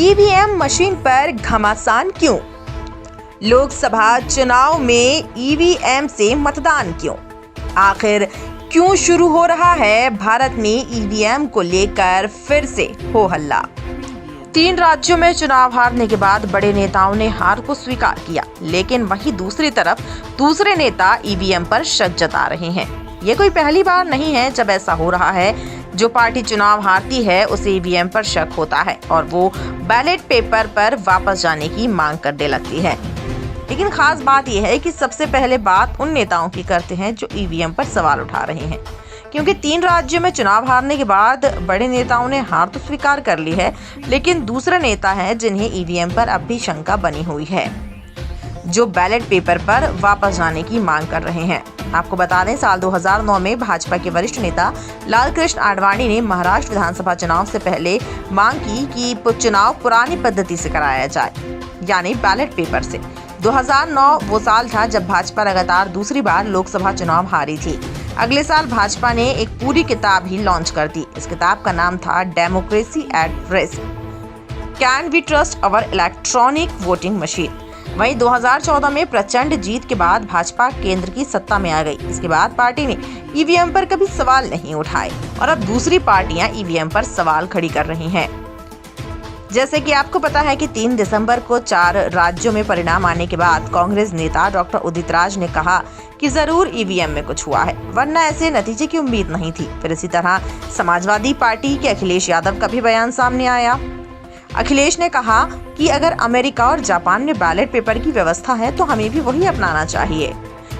EVM machine पर घमासान क्यों? लोकसभा चुनाव में ईवीएम से मतदान क्यों? आखिर क्यों शुरू हो रहा है भारत में ईवीएम को लेकर फिर से हो हल्ला? 3 राज्यों में चुनाव हारने के बाद बड़े नेताओं ने हार को स्वीकार किया, लेकिन वहीं दूसरी तरफ दूसरे नेता ईवीएम पर शक जता रहे हैं। ये कोई पहली बार नहीं है जब ऐसा हो रहा है। जो पार्टी चुनाव हारती है उसे ईवीएम पर शक होता है और वो बैलेट पेपर पर वापस जाने की मांग करने लगती है। लेकिन खास बात यह है कि सबसे पहले बात उन नेताओं की करते हैं जो ईवीएम पर सवाल उठा रहे हैं, क्योंकि 3 राज्यों में चुनाव हारने के बाद बड़े नेताओं ने हार तो स्वीकार कर ली है, लेकिन दूसरे नेता हैं जिन्हें ईवीएम पर अब भी शंका बनी हुई है, जो बैलेट पेपर पर वापस जाने की मांग कर रहे हैं। आपको बता दें, साल 2009 में भाजपा के वरिष्ठ नेता लालकृष्ण आडवाणी ने महाराष्ट्र विधानसभा चुनाव से पहले मांग की कि चुनाव पुरानी पद्धति से कराया जाए, यानी बैलेट पेपर से। 2009 वो साल था जब भाजपा लगातार दूसरी बार लोकसभा चुनाव हारी थी। अगले साल भाजपा ने एक पूरी किताब ही लॉन्च कर दी। इस किताब का नाम था democracy at risk, can we trust our electronic voting machine. वहीं 2014 में प्रचंड जीत के बाद भाजपा केंद्र की सत्ता में आ गई। इसके बाद पार्टी ने ईवीएम पर कभी सवाल नहीं उठाए और अब दूसरी पार्टियां ईवीएम पर सवाल खड़ी कर रही हैं। जैसे कि आपको पता है कि 3 दिसंबर को 4 राज्यों में परिणाम आने के बाद कांग्रेस नेता डॉक्टर उदित राज ने कहा कि जरूर ईवीएम में कुछ हुआ है, वरना ऐसे नतीजे की उम्मीद नहीं थी। फिर इसी तरह समाजवादी पार्टी के अखिलेश यादव का भी बयान सामने आया। अखिलेश ने कहा कि अगर अमेरिका और जापान में बैलेट पेपर की व्यवस्था है तो हमें भी वही अपनाना चाहिए।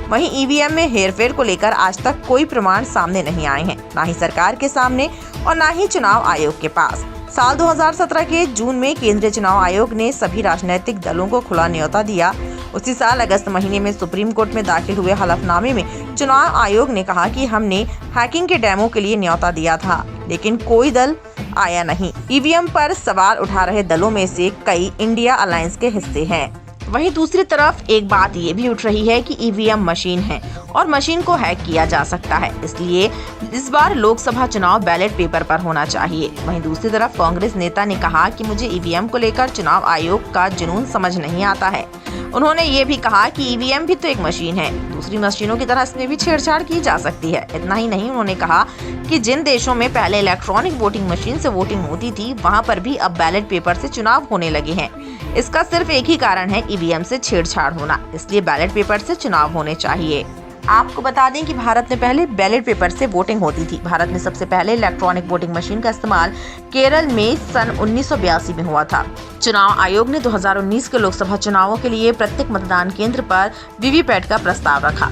वहीं ईवीएम में हेरफेर को लेकर आज तक कोई प्रमाण सामने नहीं आए हैं, ना ही सरकार के सामने और ना ही चुनाव आयोग के पास। साल 2017 के जून में केंद्रीय चुनाव आयोग ने सभी राजनीतिक दलों को खुला न्योता दिया। उसी साल अगस्त महीने में सुप्रीम कोर्ट में दाखिल हुए हलफनामे में चुनाव आयोग ने कहा कि हमने हैकिंग के डेमो के लिए न्योता दिया था, लेकिन कोई दल आया नहीं। ईवीएम पर सवाल उठा रहे दलों में से कई इंडिया अलायंस के हिस्से हैं। वहीं दूसरी तरफ एक बात ये भी उठ रही है कि ईवीएम मशीन है और मशीन को हैक किया जा सकता है, इसलिए इस बार लोकसभा चुनाव बैलेट पेपर पर होना चाहिए। वहीं दूसरी तरफ कांग्रेस नेता ने कहा कि मुझे ईवीएम को लेकर चुनाव आयोग का जुनून समझ नहीं आता है। उन्होंने ये भी कहा कि ईवीएम भी तो एक मशीन है, दूसरी मशीनों की तरह इसमें भी छेड़छाड़ की जा सकती है। इतना ही नहीं, उन्होंने कहा कि जिन देशों में पहले इलेक्ट्रॉनिक वोटिंग मशीन से वोटिंग होती थी, वहां पर भी अब बैलेट पेपर से चुनाव होने लगे हैं। इसका सिर्फ एक ही कारण है, ईवीएम से छेड़छाड़ होना, इसलिए बैलेट पेपर से चुनाव होने चाहिए। आपको बता दें कि भारत में पहले बैलेट पेपर से वोटिंग होती थी। भारत में सबसे पहले इलेक्ट्रॉनिक वोटिंग मशीन का इस्तेमाल केरल में सन 1982 में हुआ था। चुनाव आयोग ने 2019 के लोकसभा चुनावों के लिए प्रत्येक मतदान केंद्र पर वीवीपैट का प्रस्ताव रखा।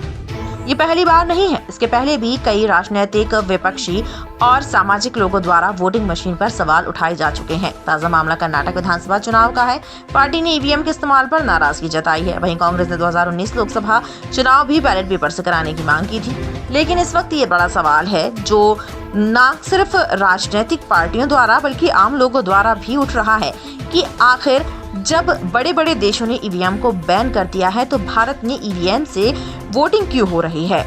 ये पहली बार नहीं है, इसके पहले भी कई राजनीतिक, विपक्षी और सामाजिक लोगों द्वारा वोटिंग मशीन पर सवाल उठाए जा चुके हैं। ताजा मामला कर्नाटक विधानसभा चुनाव का है। पार्टी ने ईवीएम के इस्तेमाल पर नाराजगी जताई है। वहीं कांग्रेस ने 2019 लोकसभा चुनाव भी बैलेट पेपर से कराने की मांग की थी। लेकिन इस वक्त ये बड़ा सवाल है, जो न सिर्फ राजनीतिक पार्टियों द्वारा बल्कि आम लोगों द्वारा भी उठ रहा है कि आखिर जब बड़े बड़े देशों ने ईवीएम को बैन कर दिया है तो भारत में ईवीएम से वोटिंग क्यों हो रही है।